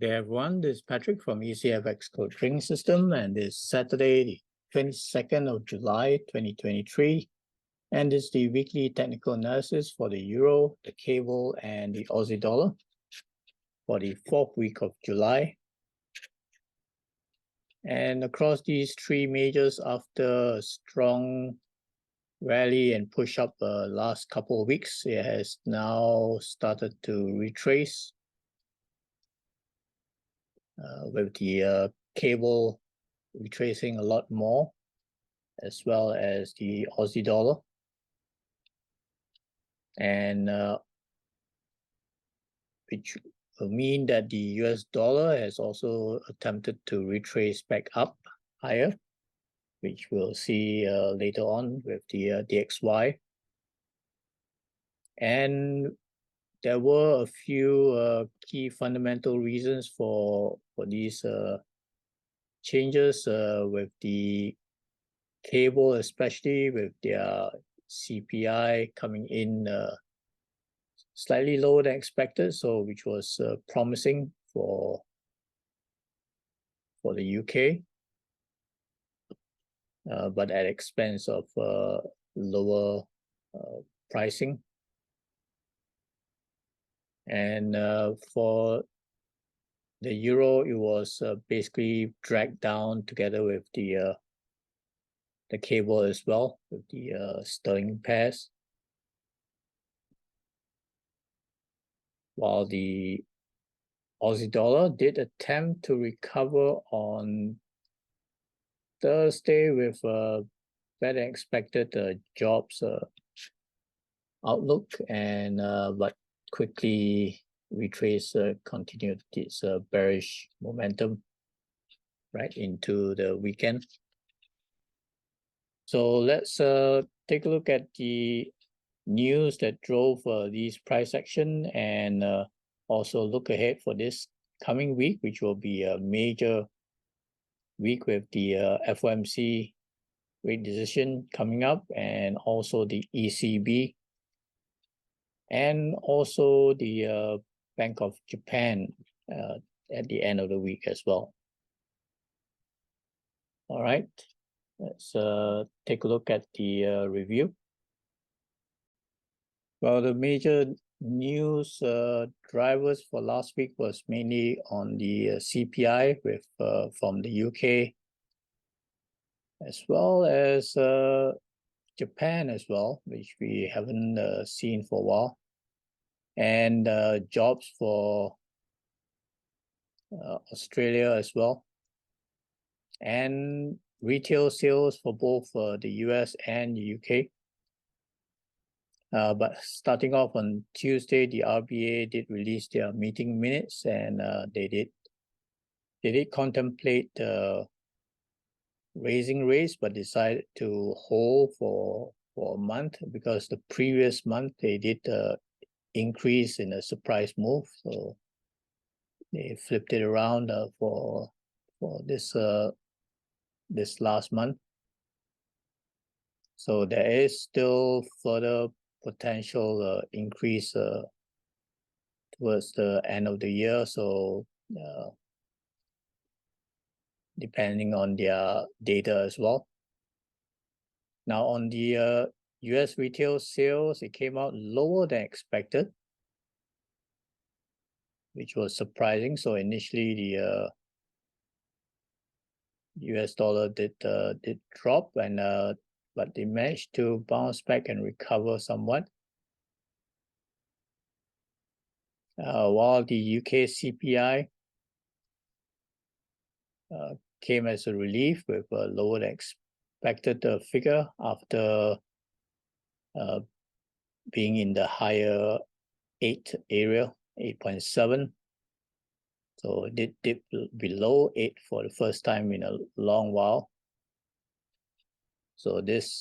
day, everyone. This is Patrick from ECFX Code Trading System, and this is Saturday, the 22nd of July, 2023. And this is the weekly technical analysis for the Euro, the cable, and the Aussie dollar for the 4th week of July. And across these three majors, after a strong rally and push up last couple of weeks, it has now started to retrace. With the cable retracing a lot more, as well as the Aussie dollar. And which will mean that the US dollar has also attempted to retrace back up higher, which we'll see later on with the DXY. And there were a few key fundamental reasons for these changes with the cable, especially with their CPI coming in slightly lower than expected, so which was promising for the UK, but at expense of lower pricing. And for the euro, it was basically dragged down together with the cable as well, with the sterling pairs, while the Aussie dollar did attempt to recover on Thursday with better than expected jobs outlook, and but quickly continued its bearish momentum right into the weekend. So let's take a look at the news that drove these price action, and also look ahead for this coming week, which will be a major week with the FOMC rate decision coming up, and also the ECB, and also the Bank of Japan at the end of the week as well. All right, let's take a look at the review. Well, the major news drivers for last week was mainly on the CPI with from the UK, as well as Japan as well, which we haven't seen for a while, and jobs for Australia as well, and retail sales for both the US and the UK. But starting off on Tuesday, the RBA did release their meeting minutes, and they did contemplate raising rates, but decided to hold for a month, because the previous month they did increase in a surprise move, so they flipped it around for this this last month. So there is still further potential increase towards the end of the year, so depending on their data as well. Now on the US retail sales, it came out lower than expected, which was surprising. So initially the US dollar did drop, and but they managed to bounce back and recover somewhat. While the UK CPI came as a relief with a lower than expected figure after being in the higher 8 area, 8.7. So it did dip below 8 for the first time in a long while. So this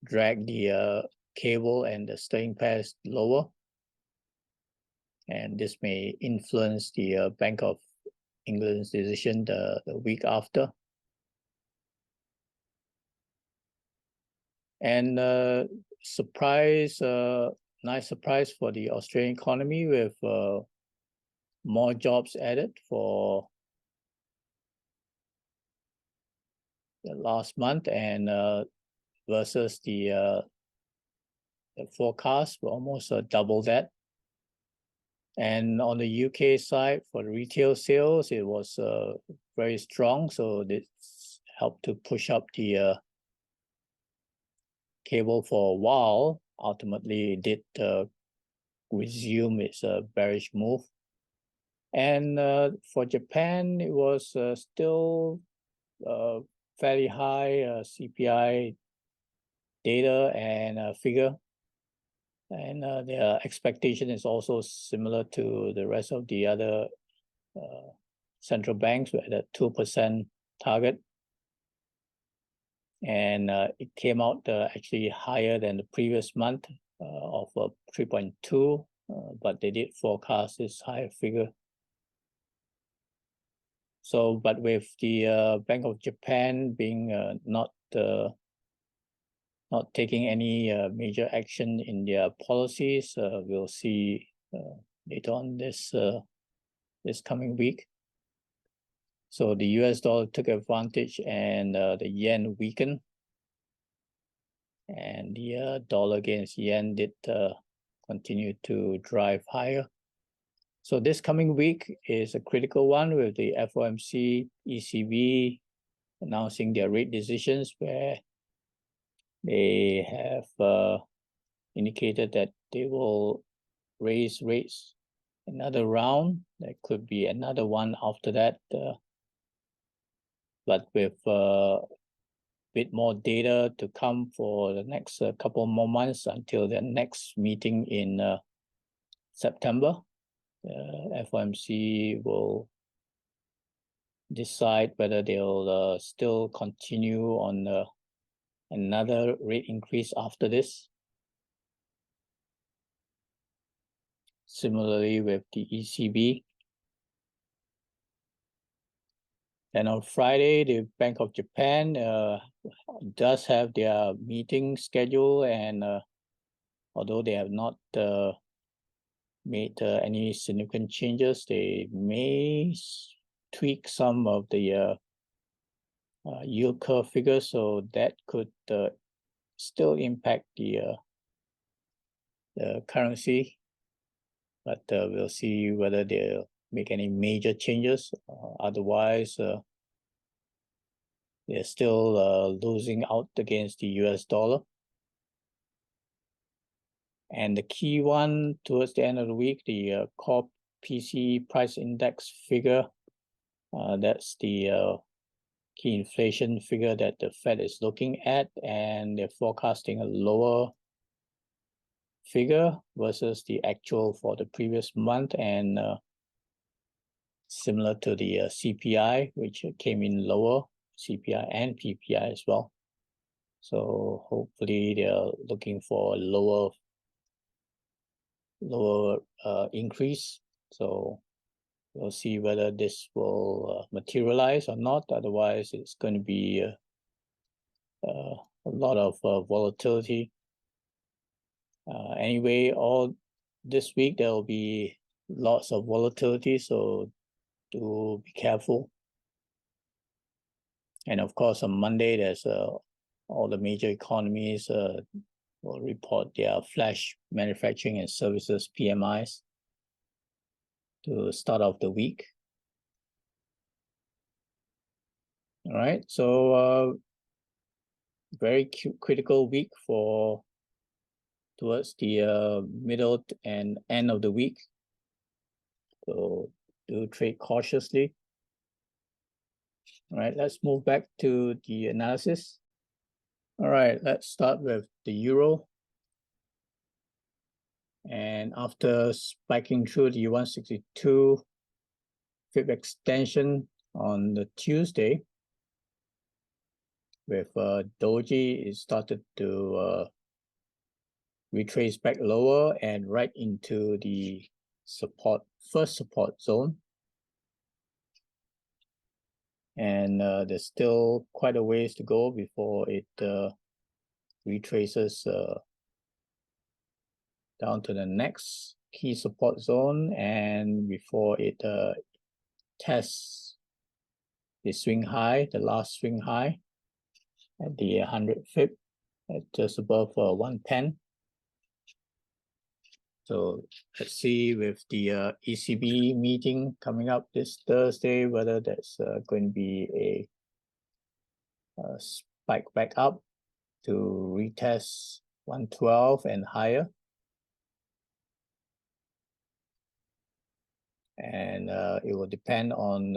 dragged the cable and the sterling pairs lower, and this may influence the Bank of England's decision the week after. And surprise, nice surprise for the Australian economy with more jobs added for the last month, and versus the forecast were almost double that. And on the UK side, for the retail sales, it was very strong, so this helped to push up the cable for a while. Ultimately, it did resume its bearish move. And for Japan, it was still fairly high CPI data and figure. And their expectation is also similar to the rest of the other central banks at a 2% target. And it came out actually higher than the previous month of 3.2, but they did forecast this higher figure. So, but with the Bank of Japan being not taking any major action in their policies, we'll see later on this coming week. So the US dollar took advantage, and the yen weakened, and the dollar against yen did continue to drive higher. So this coming week is a critical one, with the FOMC, ECB announcing their rate decisions, where they have indicated that they will raise rates another round. There could be another one after that, but with a bit more data to come for the next couple more months until the next meeting in September. FOMC will decide whether they'll still continue on another rate increase after this. Similarly with the ECB. And on Friday, the Bank of Japan does have their meeting schedule, and although they have not made any significant changes, they may tweak some of the yield curve figures, so that could still impact the currency. But we'll see whether they'll make any major changes. Otherwise, they're still losing out against the US dollar. And the key one towards the end of the week, the core PCE price index figure, that's the key inflation figure that the Fed is looking at, and they're forecasting a lower figure versus the actual for the previous month, and similar to the CPI, which came in lower, CPI and PPI as well. So hopefully they're looking for a lower increase. So we'll see whether this will materialize or not. Otherwise, it's going to be a lot of volatility. Anyway, all this week there will be lots of volatility, so do be careful. And of course, on Monday, there's all the major economies will report their flash manufacturing and services PMIs to start off the week. All right, so very critical week towards the middle and end of the week. So do trade cautiously. All right, let's move back to the analysis. All right, let's start with the euro. And after spiking through the 162 fib extension on the Tuesday, with doji, it started to retrace back lower and right into the first support zone. And there's still quite a ways to go before it retraces down to the next key support zone, and before it tests the swing high, the last swing high at the 100 pip at just above 110. So let's see with the ECB meeting coming up this Thursday, whether that's going to be a spike back up to retest 112 and higher. And it will depend on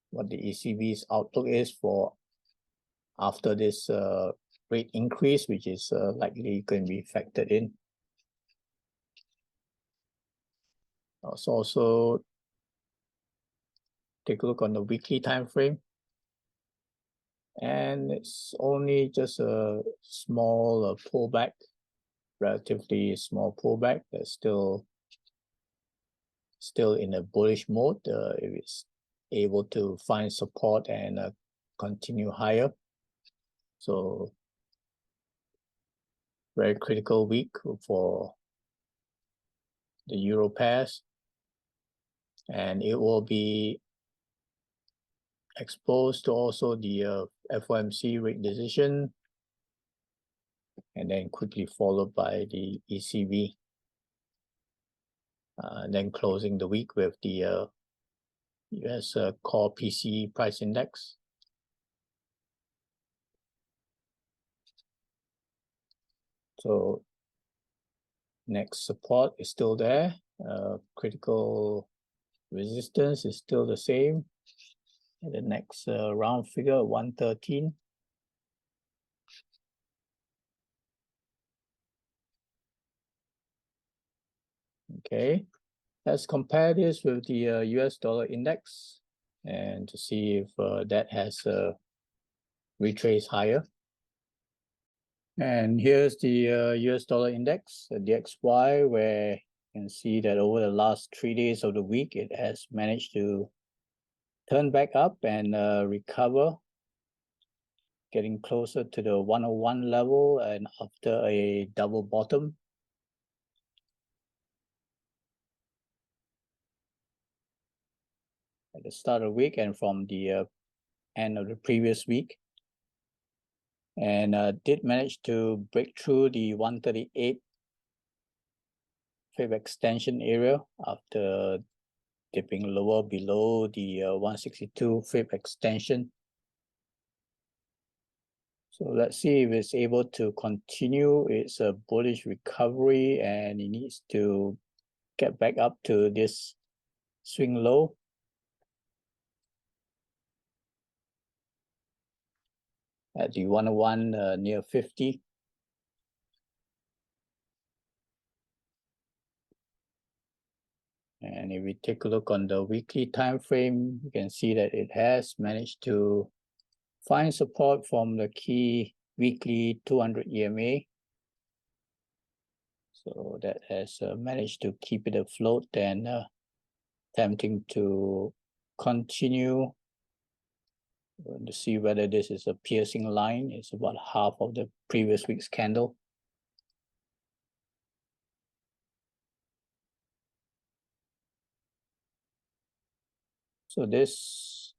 what the ECB's outlook is for after this rate increase, which is likely going to be factored in. Let's also take a look on the weekly time frame. And it's only just a small pullback, relatively small pullback. That's still in a bullish mode. If it's able to find support and continue higher. So very critical week for the Euro pairs, and it will be exposed to also the FOMC rate decision, and then quickly followed by the ECB. Then closing the week with the US core PCE price index. So next support is still there. Critical resistance is still the same. And the next round figure, 113. Okay, let's compare this with the US dollar index and to see if that has retraced higher. And here's the US dollar index, the DXY, where you can see that over the last 3 days of the week, it has managed to turn back up and recover, getting closer to the 101 level, and after a double bottom. At the start of the week and from the end of the previous week. And did manage to break through the 138 fib extension area after dipping lower below the 162 fib extension. So let's see if it's able to continue its bullish recovery, and it needs to get back up to this swing low. At the 101 near 50. And if we take a look on the weekly time frame, you can see that it has managed to find support from the key weekly 200 EMA. So that has managed to keep it afloat and attempting to continue to see whether this is a piercing line. It's about half of the previous week's candle. So this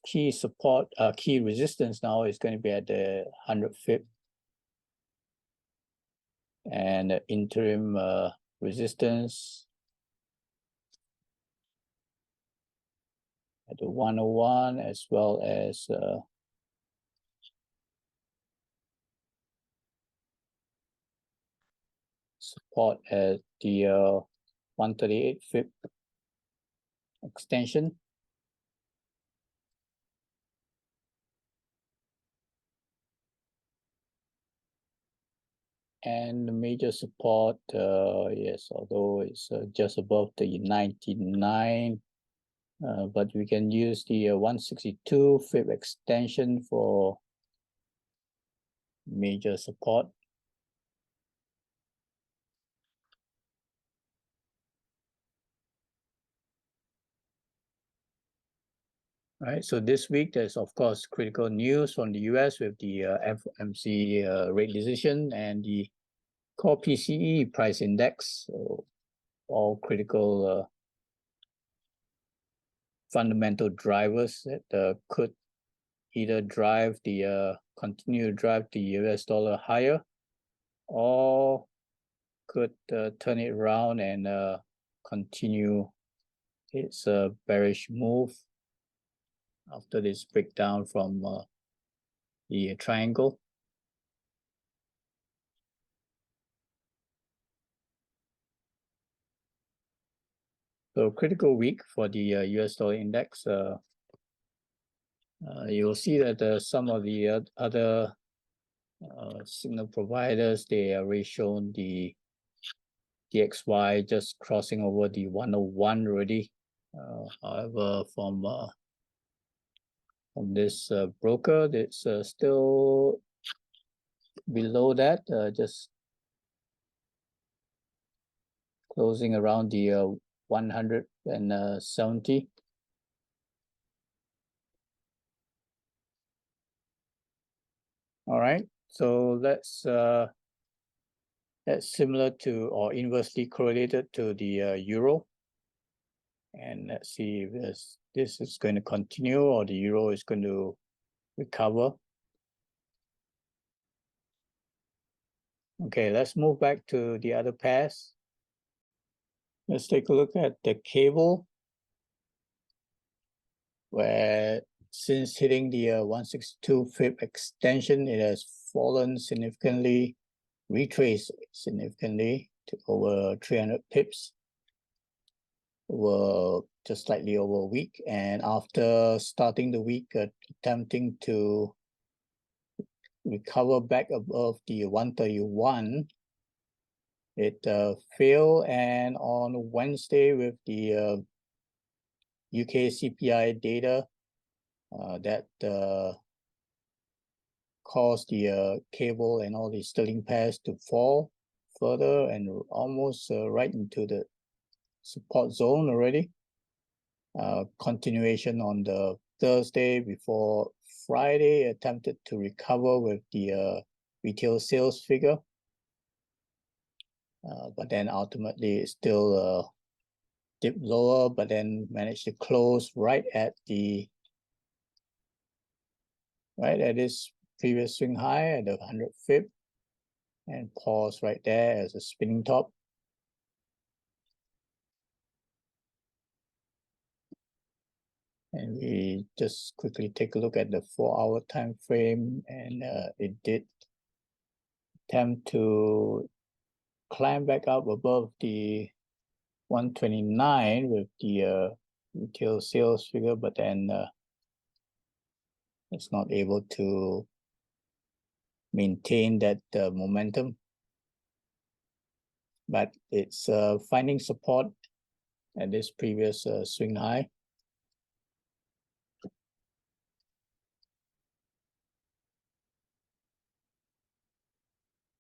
key support, key resistance now is going to be at the 100 fib. And the interim resistance at the 101, as well as support at the 138 fib extension. And the major support, yes, although it's just above the 99, but we can use the 162 fib extension for major support. Right, so this week there's of course critical news from the US with the FOMC rate decision and the core PCE price index, so all critical fundamental drivers that could either drive the continue to drive the US dollar higher, or could turn it around and continue its bearish move after this breakdown from the triangle. So critical week for the US dollar index. You'll see that some of the other signal providers, they already shown the DXY just crossing over the 101 already. However, from this broker, it's still below that, just closing around the 170. All right, so that's similar to or inversely correlated to the euro. And let's see if this is going to continue or the euro is going to recover. Okay, let's move back to the other pairs. Let's take a look at the cable, where since hitting the 162 pip extension, it has fallen significantly, retraced significantly to over 300 pips over just slightly over a week. And after starting the week attempting to recover back above the 131, it failed, and on Wednesday with the UK CPI data that caused the cable and all the sterling pairs to fall further and almost right into the support zone already. Continuation on the Thursday before Friday, attempted to recover with the retail sales figure, but then ultimately it still dipped lower, but then managed to close right at this previous swing high at the 100 pip and pause right there as a spinning top. And we just quickly take a look at the 4-hour time frame, and it did attempt to climb back up above the 129 with the retail sales figure, but then it's not able to maintain that momentum. But it's finding support at this previous swing high.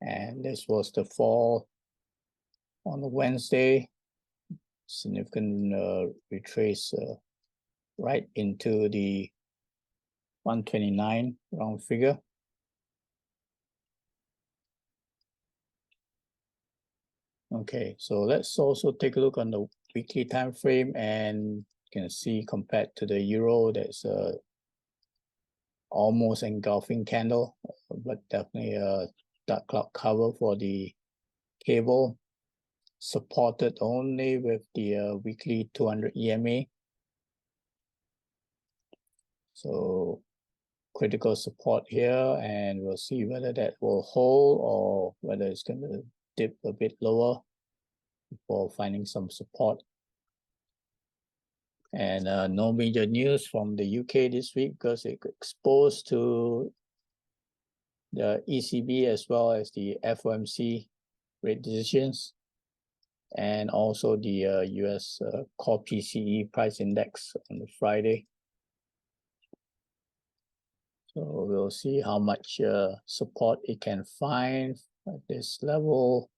And this was the fall on the Wednesday. Significant retrace right into the 129 round figure. Okay, so let's also take a look on the weekly time frame, and you can see compared to the euro, there's a almost engulfing candle, but definitely a dark cloud cover for the cable, supported only with the weekly 200 EMA. So critical support here, and we'll see whether that will hold or whether it's going to dip a bit lower before finding some support. And no major news from the UK this week because it exposed to the ECB as well as the FOMC rate decisions, and also the US core PCE price index on the Friday. So we'll see how much support it can find at this level.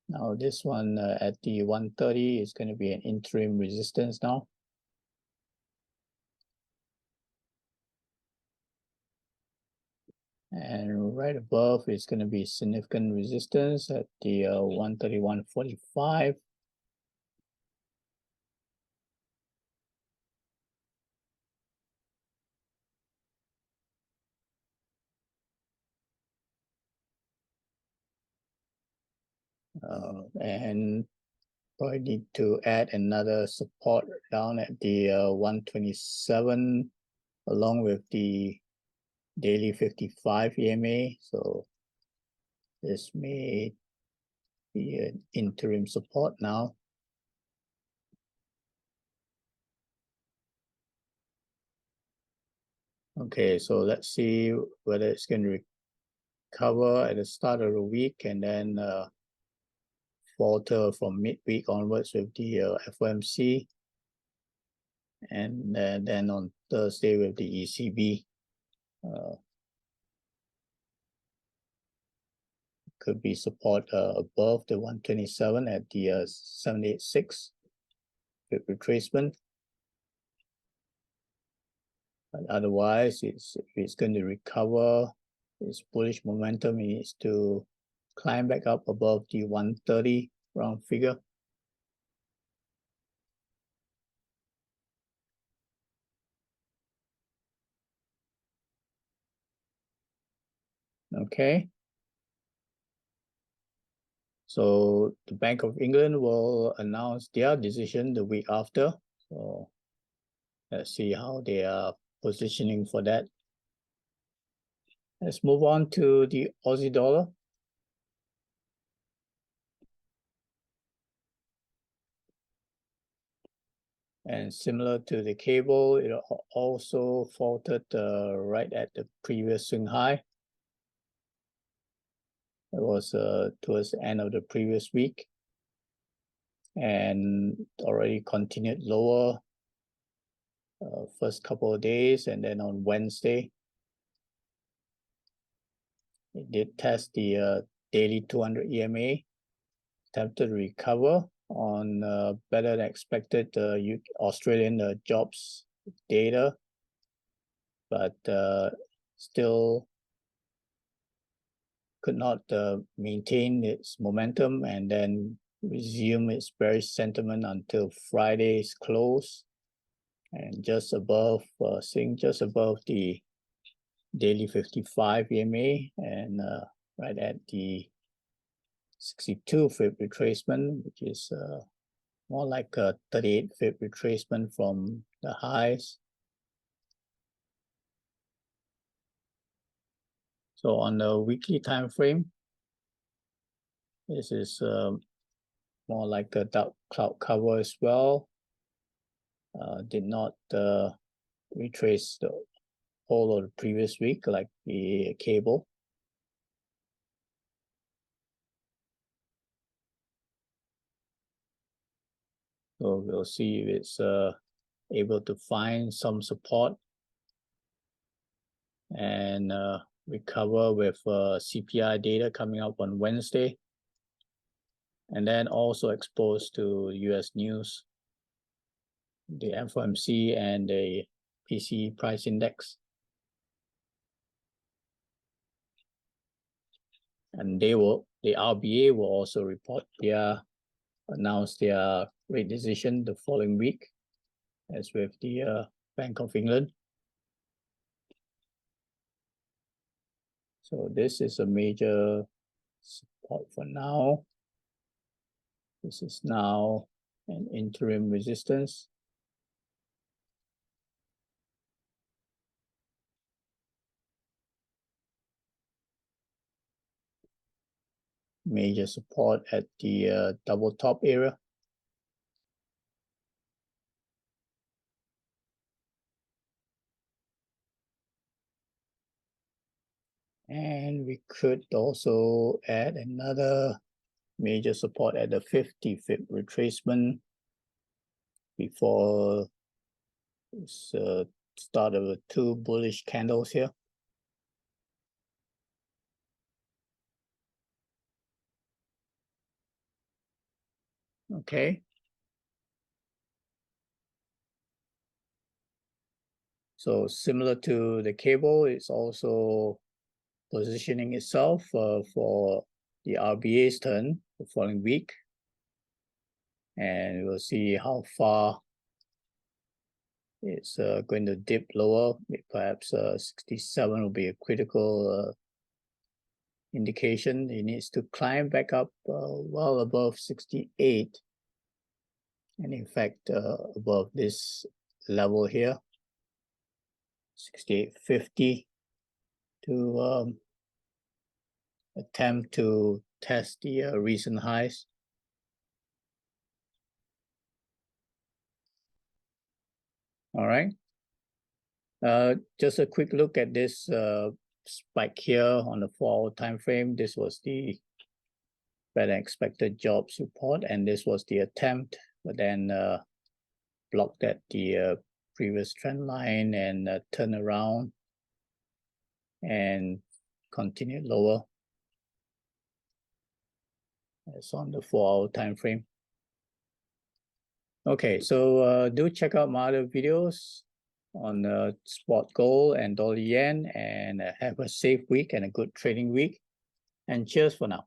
Now this one at the 130 is going to be an interim resistance now. And right above is going to be significant resistance at the 131.45. And probably need to add another support down at the 127 along with the daily 55 EMA. So this may be an interim support now. Okay, so let's see whether it's going to recover at the start of the week and then falter from midweek onwards with the FOMC, and then on Thursday with the ECB. Could be support above the 127 at the 786 with retracement. But otherwise, if it's going to recover its bullish momentum, it needs to climb back up above the 130 round figure. Okay. So the Bank of England will announce their decision the week after. So let's see how they are positioning for that. Let's move on to the Aussie dollar. And similar to the cable, it also faltered right at the previous swing high. It was towards the end of the previous week and already continued lower first couple of days. And then on Wednesday, it did test the daily 200 EMA, attempted to recover on better than expected Australian jobs data, but still could not maintain its momentum and then resume its bearish sentiment until Friday's close, and just above, seeing just above the daily 55 EMA and right at the 62 fib retracement, which is more like a 38 fib retracement from the highs. So on the weekly time frame, this is more like a dark cloud cover as well. Did not retrace the whole of the previous week like the cable. So we'll see if it's able to find some support and recover with CPI data coming up on Wednesday, and then also exposed to US news, the FOMC and the PCE price index. And the RBA will also announce their rate decision the following week, as with the Bank of England. So this is a major support for now. This is now an interim resistance. Major support at the double top area. And we could also add another major support at the 50 fib retracement before this start of the two bullish candles here. Okay. So similar to the cable, it's also positioning itself for the RBA's turn the following week. And we'll see how far it's going to dip lower. Perhaps 67 will be a critical indication. It needs to climb back up well above 68. And in fact, above this level here, 68.50, to attempt to test the recent highs. All right. Just a quick look at this spike here on the 4-hour time frame. This was the better expected jobs report, and this was the attempt, but then blocked at the previous trend line and turned around and continued lower. It's on the 4-hour time frame. Okay, so do check out my other videos on spot gold and dollar yen, and have a safe week and a good trading week. And cheers for now.